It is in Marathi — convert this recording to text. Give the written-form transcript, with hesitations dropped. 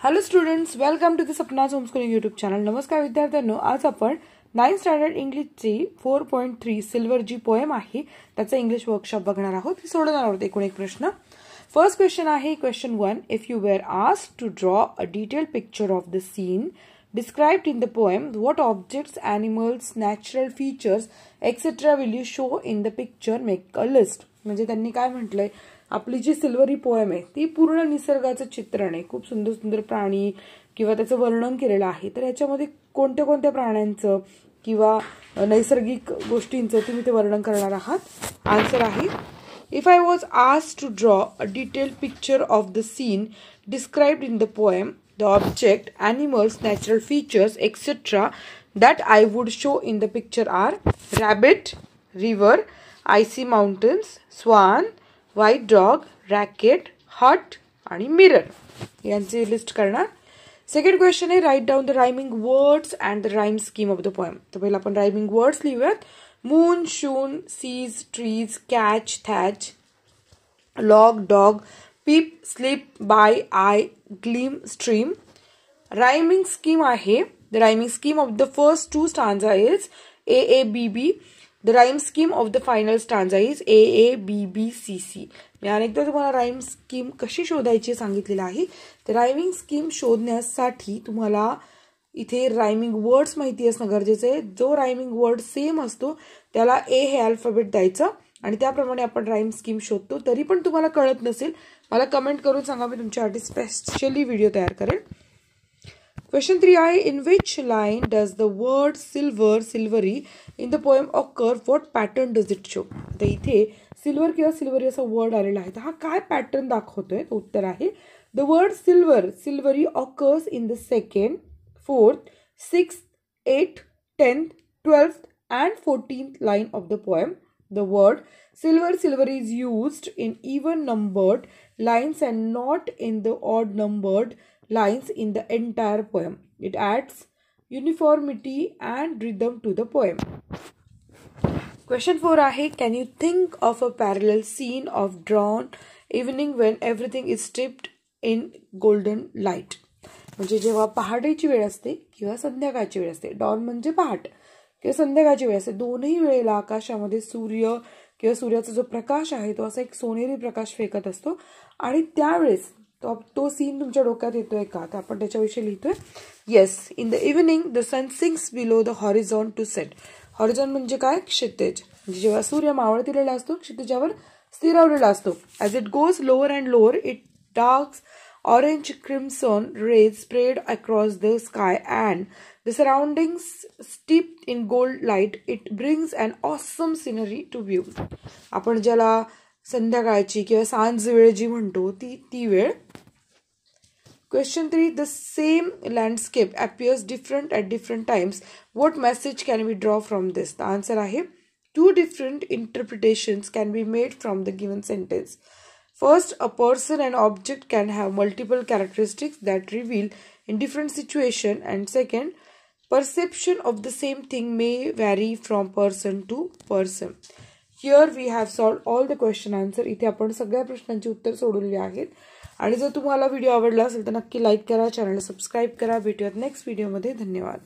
Hello students, welcome to the Sapna's homeschooling YouTube channel. नमस्कार विद्यार्थ्यांनो, आज आपण 9th स्टँडर्ड इंग्लिशची 4.3 सिल्वर जी पोएम आहे त्याचा इंग्लिश वर्कशॉप बघणार आहोत. सोडवणार आहोत एकूण एक प्रश्न. फर्स्ट क्वेश्चन आहे question 1. If you were asked to draw a detailed picture of the scene described in the poem, what objects, animals, natural features, etc. will you show in the picture? Make a list. म्हणजे त्यांनी काय म्हटलंय, आपली जी सिल्वरी पोएम आहे ती पूर्ण निसर्गाचं चित्रण आहे. खूप सुंदर सुंदर प्राणी किंवा त्याचं वर्णन केलेलं आहे. तर याच्यामध्ये कोणत्या कोणत्या प्राण्यांचं किंवा नैसर्गिक गोष्टींचं तुम्ही ते वर्णन करणार आहात. आन्सर आहे, if I was asked to draw a detailed picture of the scene described in the poem, the object, animals, natural features, etc. that I would show in the picture are rabbit, river, icy mountains, swan, white dog, racket, hut आणि mirror. यांची लिस्ट करणार. सेकंड क्वेश्चन आहे, right down the rhyming words and the rhyme scheme of the poem. तर पहिला आपण रायमिंग वर्ड्स लिहूयात. Moon, soon, seas, trees, catch, thatch, log, dog, peep, sleep, buy, eye, gleam, stream. Rhyming scheme आहे. The rhyming scheme of the first two stanza is AABB. The rhyme scheme of the final stanza is AABBCC. मी अनेकदा तुम्हाला राईम स्कीम कशी शोधायची सांगितलेलं आहे. तर रायमिंग स्कीम शोधण्यासाठी तुम्हाला इथे रायमिंग वर्ड्स माहिती असणं गरजेचं आहे. जो रायमिंग वर्ड सेम असतो त्याला ए हे अल्फाबेट द्यायचं आणि त्याप्रमाणे आपण राईम स्कीम शोधतो. तरी पण तुम्हाला कळत नसेल, मला कमेंट करून सांगा, मी तुमच्यासाठी स्पेशली व्हिडिओ तयार करेल. क्वेश्चन 3 आहे, in which line does the word silver, silvery in the poem occur, what pattern does it show. तर इथे सिल्वर किंवा सिल्वरी असा वर्ड आलेला आहे. तर हा काय पॅटर्न दाखवतोय. तर उत्तर आहे, the word silver, silvery occurs in the 2nd, 4th, 6th, 8th, 10th, 12th and 14th line of the poem. The word silver, silver is used in even numbered lines and not in the odd numbered lines in the entire poem. It adds uniformity and rhythm to the poem. Question 4 आहे, can you think of a parallel scene of dawn evening when everything is steeped in golden light. म्हणजे जेव्हा पहाटेची वेळ असते किंवा संध्याकाळची वेळ असते. डॉन म्हणजे पहाट किंवा संध्याकाळची वेळ असते. दोनही वेळेला आकाशामध्ये सूर्य किंवा सूर्याचा जो प्रकाश आहे तो असा एक सोनेरी प्रकाश फेकत असतो आणि त्यावेळेस तो सीन तुमच्या डोक्यात येतोय का, तर आपण त्याच्याविषयी लिहितोय. Yes, in the evening the sun sinks below the horizon to set. Horizon म्हणजे काय, क्षितिज. म्हणजे जेव्हा सूर्य मावळतीलेला असतो, क्षितिजावर स्थिरावलेला असतो. As it goes lower and lower, it darks orange crimson rays spread across the sky and the surroundings steeped in gold light. It brings an awesome scenery to view. आपण ज्याला संध्याकाळची किंवा सांज वेळ जी म्हणतो ती वेळ. Question 3, the same landscape appears different at different times. What message can we draw from this? The answer आहे, two different interpretations can be made from the given sentence. First, a person and object can have multiple characteristics that reveal in different situations. And second, perception of the same thing may vary from person to person. Here we have solved all the question answer. इथे आपण सगळ्या प्रश्नांची उत्तर सोडवली आहेत. आणि जर तुम्हाला व्हिडिओ आवडला असेल तर नक्की लाईक करा, चॅनलला सबस्क्राईब करा. भेटूयात नेक्स्ट व्हिडिओमध्ये. धन्यवाद.